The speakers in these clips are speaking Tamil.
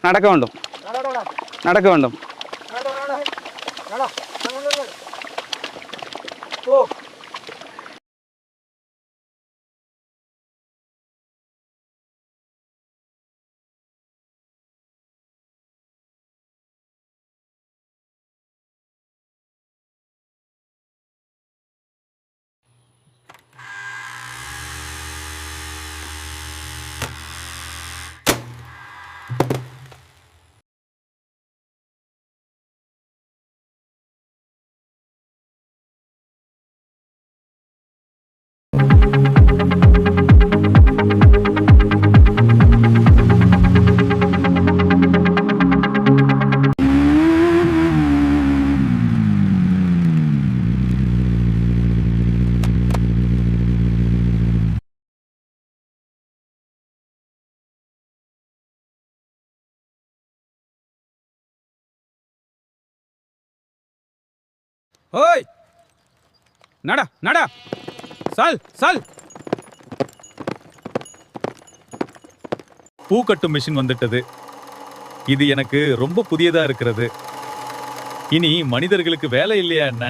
நடக்க வேண்டும், நடக்க வேண்டும். ஓய், நட நட, சல் சல். பூ கட்டும் மிஷின் வந்துட்டது. இது எனக்கு ரொம்ப புதியதா இருக்கிறது. இனி மனிதர்களுக்கு வேலை இல்லையா என்ன?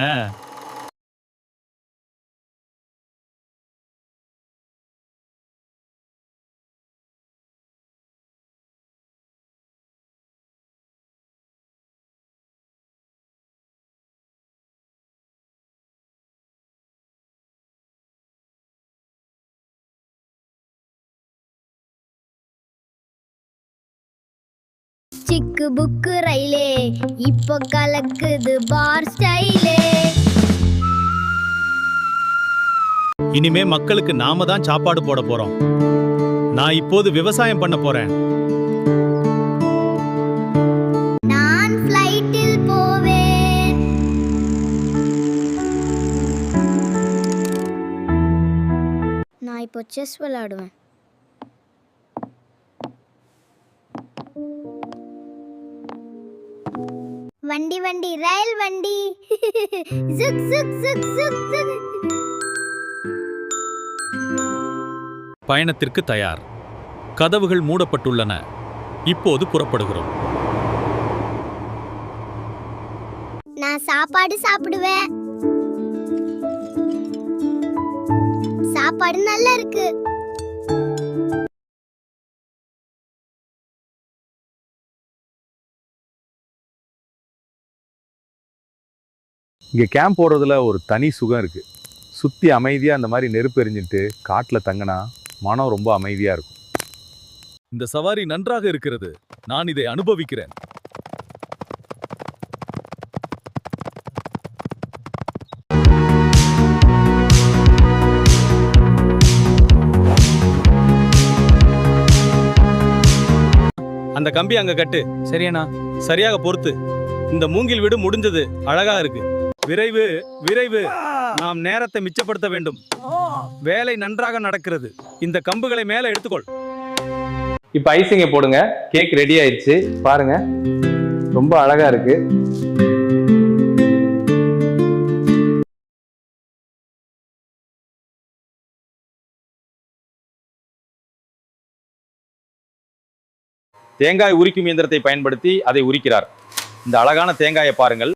சிக்கு புக்கு ரயிலே இப்போ கலக்குது பார் ஸ்டைலே. இனிமே மக்களுக்கு நாம தான் சாப்பாடு போட போறோம். நான் இப்போது விவசாயம் பண்ண போறேன். நான் ஃப்ளைட்டில் போவேன். நான் இப்போ செஸ் விளையாடுவேன். வண்டி வண்டி ரயில் வண்டி juke juke juke juke juke. பயணத்திற்கு தயார். கதவுகள் மூடப்பட்டுள்ளன. இப்போது புறப்படுகிறோம். நான் சாப்பாடு சாப்பிடுவேன். சாப்பாடு நல்லா இருக்கு. இங்கே கேம்ப் போடுறதுல ஒரு தனி சுகம் இருக்குது. சுற்றி அமைதியாக அந்த மாதிரி நெருப்பு எரிஞ்சிட்டு காட்டில் தங்கினா மனம் ரொம்ப அமைதியாக இருக்கும். இந்த சவாரி நன்றாக இருக்கிறது. நான் இதை அனுபவிக்கிறேன். அந்த கம்பி அங்க கட்டு. சரியாண்ணா? சரியாக பொறுத்து. இந்த மூங்கில் வீடு முடிஞ்சது. அழகா இருக்கு. விரைவு விரைவு, நாம் நேரத்தை மிச்சப்படுத்த வேண்டும். வேலை நன்றாக நடக்கிறது. இந்த கம்புகளை மேலே எடுத்துக்கொள். இப்போ ஐசிங்க போடுங்க. கேக் ரெடி ஆயிடுச்சு பாருங்க, ரொம்ப அழகா இருக்கு. தேங்காய் உரிக்கும் இயந்திரத்தை பயன்படுத்தி அதை உரிக்கிறார். இந்த அழகான தேங்காயை பாருங்கள்.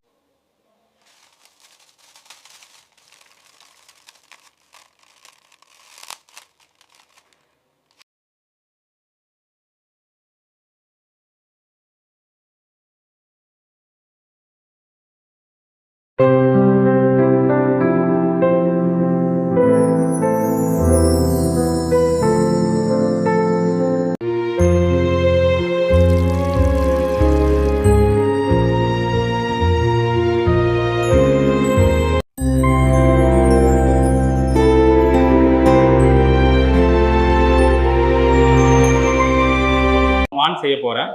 செய்ய போறேன்.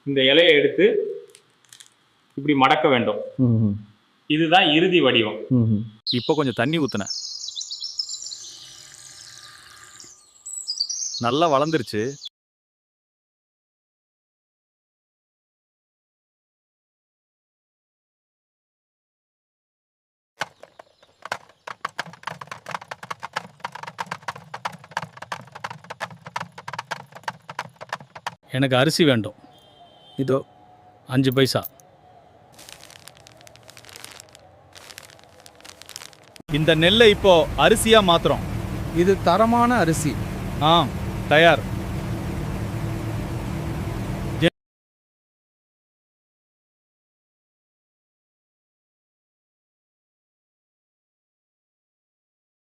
இந்த இலையை எடுத்து இப்படி மடக்க வேண்டும். இதுதான் இறுதி வடிவம். இப்போ கொஞ்சம் தண்ணி ஊத்துன. நல்லா வளர்ந்துருச்சு. எனக்கு அரிசி வேண்டும். இதோ 5 பைசா. இந்த நெல்லை இப்போ அரிசியா மாத்துறோம். இது தரமான அரிசி. ஆ, தயார்.